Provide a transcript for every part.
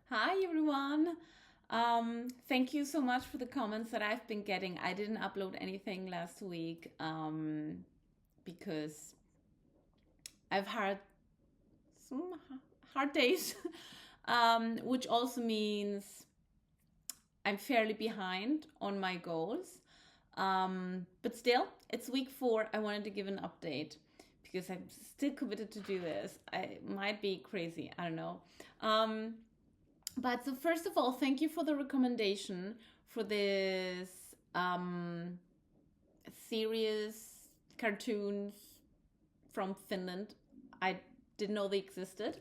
Hi everyone. Thank you so much for the comments that I've been getting. I didn't upload anything last week because I've had some hard days, which also means I'm fairly behind on my goals. But still, it's week 4. I wanted to give an update because I'm still committed to do this. I might be crazy. I don't know. But so first of all, thank you for the recommendation for this series cartoons from Finland. I didn't know they existed.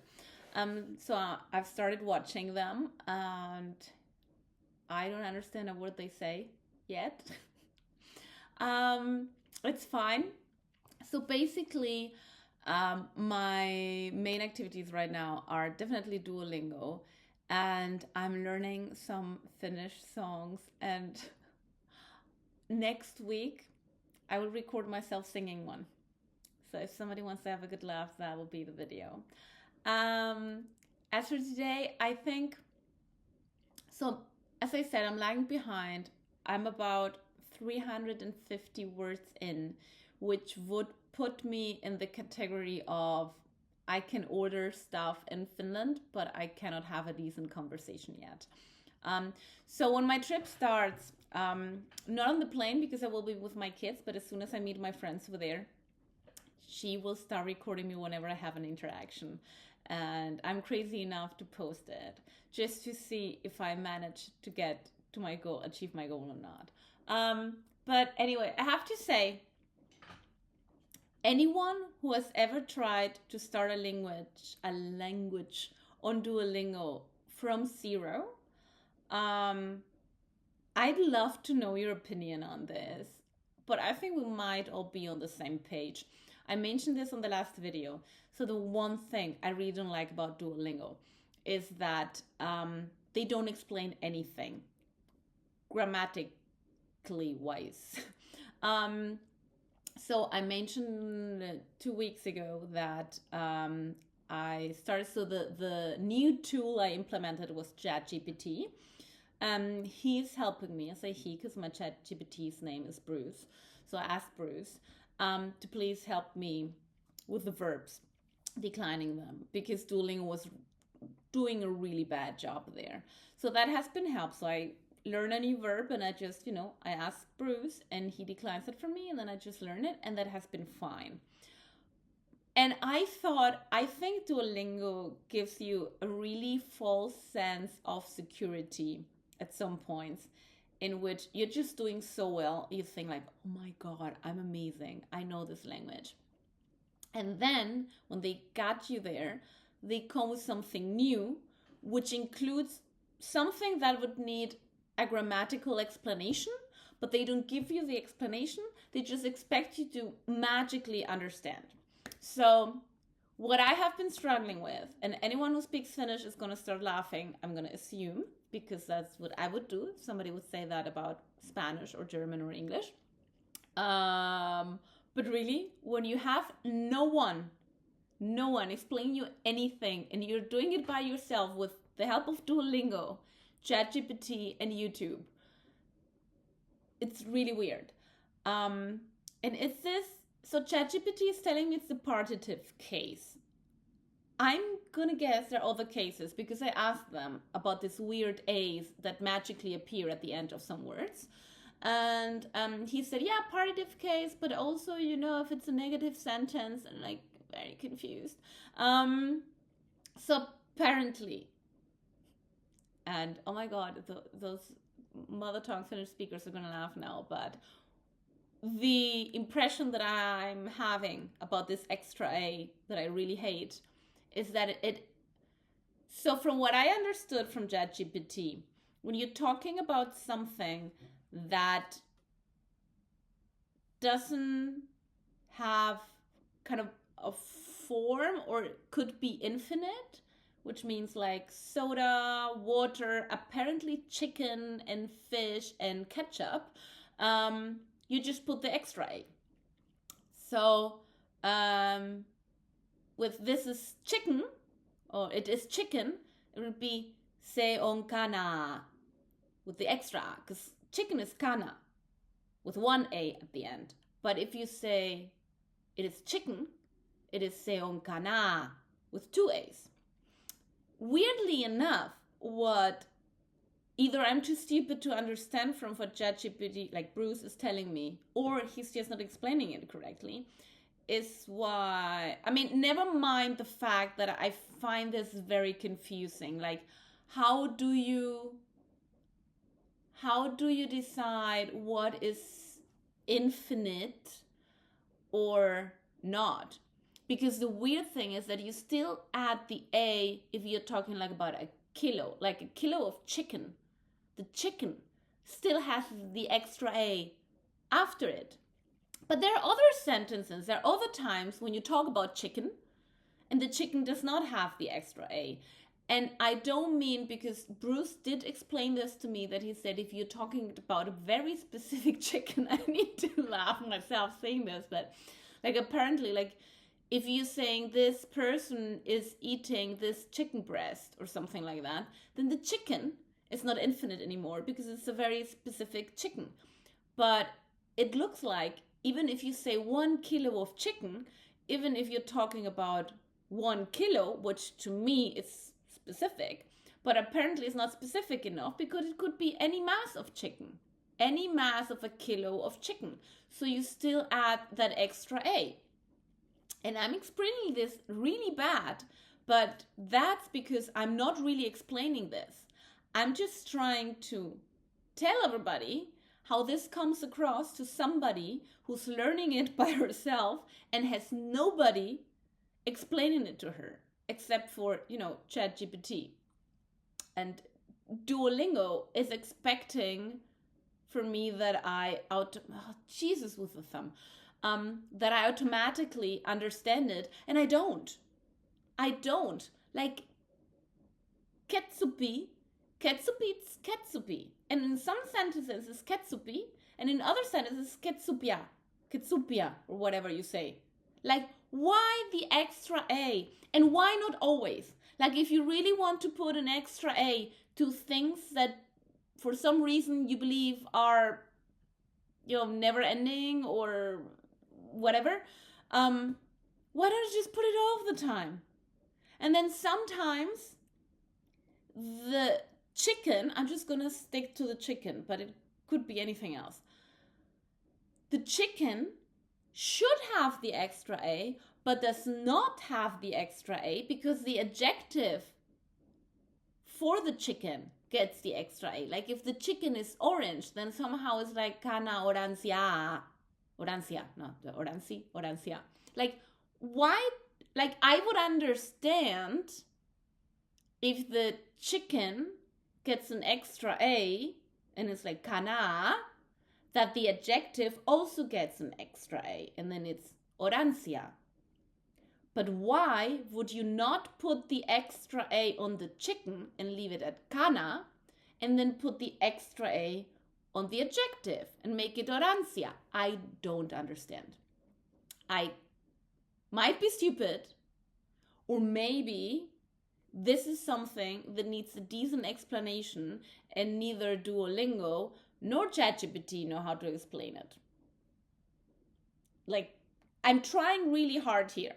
I've started watching them, and I don't understand a word they say yet. um, it's fine. So basically, my main activities right now are definitely Duolingo, and I'm learning some Finnish songs. And next week, I will record myself singing one. So if somebody wants to have a good laugh, that will be the video. Um, as for today, I think so. As I said, I'm lagging behind. I'm about 350 words in, which would put me in the category of I can order stuff in Finland, but I cannot have a decent conversation yet. Um, so when my trip starts, not on the plane because I will be with my kids, but as soon as I meet my friends over there, she will start recording me whenever I have an interaction. And I'm crazy enough to post it just to see if I manage to get to my goal, achieve my goal or not. But anyway, I have to say, anyone who has ever tried to start a language on Duolingo from zero, um, I'd love to know your opinion on this, but I think we might all be on the same page. I mentioned this on the last video. So, the one thing I really don't like about Duolingo is that they don't explain anything grammatically wise. um, so, I mentioned 2 weeks ago that I started, so the new tool I implemented was ChatGPT. He's helping me. I say he because my ChatGPT's name is Bruce. So I asked Bruce to please help me with the verbs, declining them, because Duolingo was doing a really bad job there. So that has been helped. So I learn a new verb and I just, I ask Bruce and he declines it for me and then I just learn it and that has been fine. And I think Duolingo gives you a really false sense of security at some points in which you're just doing so well. You think like, oh my God, I'm amazing. I know this language. And then when they got you there, they come with something new, which includes something that would need a grammatical explanation, but they don't give you the explanation. They just expect you to magically understand. So, what I have been struggling with, and anyone who speaks Finnish is going to start laughing, I'm going to assume, because that's what I would do if somebody would say that about Spanish or German or English. But really, when you have no one explaining you anything, and you're doing it by yourself with the help of Duolingo, ChatGPT, and YouTube, it's really weird. And it's this. So ChatGPT is telling me it's the partitive case. I'm gonna guess there are other cases because I asked them about these weird A's that magically appear at the end of some words. And he said, yeah, partitive case, but also, if it's a negative sentence, and like very confused. So apparently, and oh my God, those mother tongue Finnish speakers are gonna laugh now, but the impression that I'm having about this extra A that I really hate is that so from what I understood from ChatGPT, when you're talking about something that doesn't have kind of a form or could be infinite, which means like soda, water, apparently chicken and fish and ketchup, you just put the extra A. So with this is chicken, or it is chicken, it would be se on kana with the extra a, because chicken is kana with one a at the end. But if you say it is chicken, it is se on kana with two a's. Weirdly enough, what either I'm too stupid to understand from what ChatGPT, like Bruce, is telling me, or he's just not explaining it correctly, is why, I mean, never mind the fact that I find this very confusing. Like, how do you decide what is infinite or not? Because the weird thing is that you still add the a if you're talking like about a kilo, like a kilo of chicken. The chicken still has the extra a after it. But there are other sentences, there are other times when you talk about chicken and the chicken does not have the extra a. And I don't mean, because Bruce did explain this to me, that he said if you're talking about a very specific chicken, I need to laugh myself saying this, but like apparently, like if you're saying this person is eating this chicken breast or something like that, then the chicken is not infinite anymore because it's a very specific chicken. But it looks like even if you say 1 kilo of chicken, even if you're talking about 1 kilo, which to me is specific, but apparently it's not specific enough because it could be any mass of chicken, any mass of a kilo of chicken. So you still add that extra a. And I'm explaining this really bad, but that's because I'm not really explaining this. I'm just trying to tell everybody how this comes across to somebody who's learning it by herself and has nobody explaining it to her except for, ChatGPT. And Duolingo is expecting for me that Jesus with the thumb, that I automatically understand it, and I don't. Like, ketsupi, it's ketsupi. And in some sentences it's ketsupi, and in other sentences ketsupia, or whatever you say. Like, why the extra a? And why not always? Like, if you really want to put an extra a to things that for some reason you believe are, never ending or whatever, why don't you just put it all the time? And then sometimes the chicken, I'm just gonna stick to the chicken, but it could be anything else. The chicken should have the extra a, but does not have the extra a because the adjective for the chicken gets the extra a. Like, if the chicken is orange, then somehow it's like cana orancia. Like, why? Like, I would understand if the chicken gets an extra a and it's like cana, that the adjective also gets an extra a and then it's orancia. But why would you not put the extra a on the chicken and leave it at cana and then put the extra a on the adjective and make it orancia? I don't understand. I might be stupid, or maybe this is something that needs a decent explanation and neither Duolingo nor ChatGPT know how to explain it. Like, I'm trying really hard here.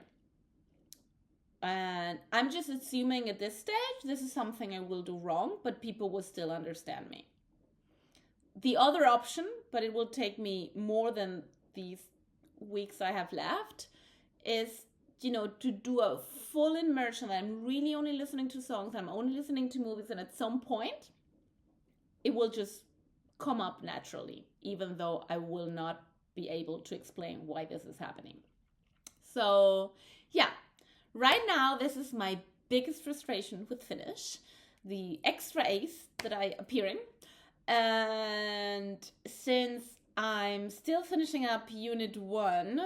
And I'm just assuming at this stage this is something I will do wrong, but people will still understand me. The other option, but it will take me more than these weeks I have left, is, to do a full immersion. I'm really only listening to songs, I'm only listening to movies, and at some point it will just come up naturally, even though I will not be able to explain why this is happening. So yeah, right now this is my biggest frustration with Finnish, the extra a's that I appear in. And since I'm still finishing up Unit 1,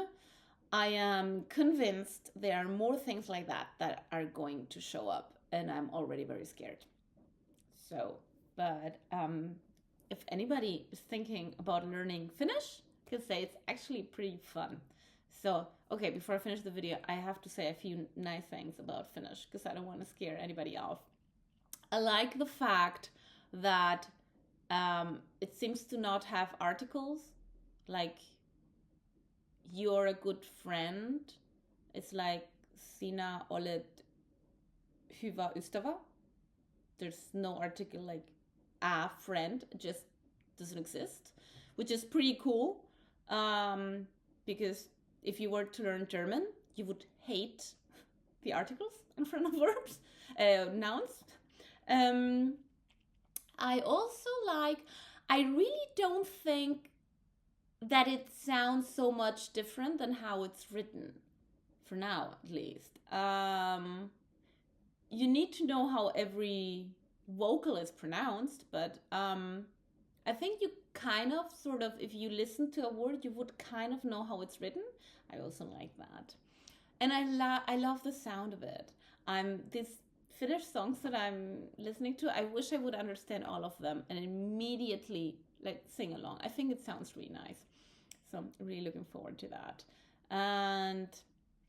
I am convinced there are more things like that are going to show up, and I'm already very scared. So, but if anybody is thinking about learning Finnish, I can say it's actually pretty fun. So, okay, before I finish the video, I have to say a few nice things about Finnish because I don't want to scare anybody off. I like the fact that it seems to not have articles, like you're a good friend. It's like Sina olet hyvä ystävä. There's no article like a friend, it just doesn't exist, which is pretty cool. Because if you were to learn German, you would hate the articles in front of verbs, nouns. I also like, I really don't think that it sounds so much different than how it's written, for now at least. You need to know how every vocal is pronounced, but I think you kind of sort of, if you listen to a word, you would kind of know how it's written. I also like that. And I love the sound of it. These Finnish songs that I'm listening to, I wish I would understand all of them and immediately like sing along. I think it sounds really nice. So I'm really looking forward to that. And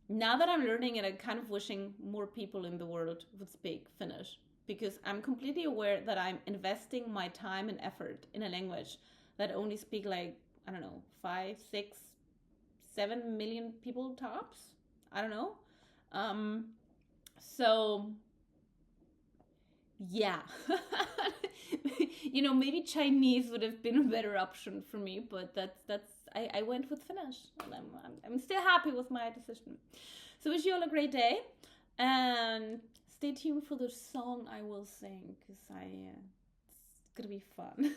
now that I'm learning it, I'm kind of wishing more people in the world would speak Finnish, because I'm completely aware that I'm investing my time and effort in a language that only speak like, I don't know, 5, 6, 7 million people tops. I don't know. So yeah. Maybe Chinese would have been a better option for me, but I went with Finnish, and I'm still happy with my decision. So wish you all a great day, and stay tuned for the song I will sing, because it's gonna be fun.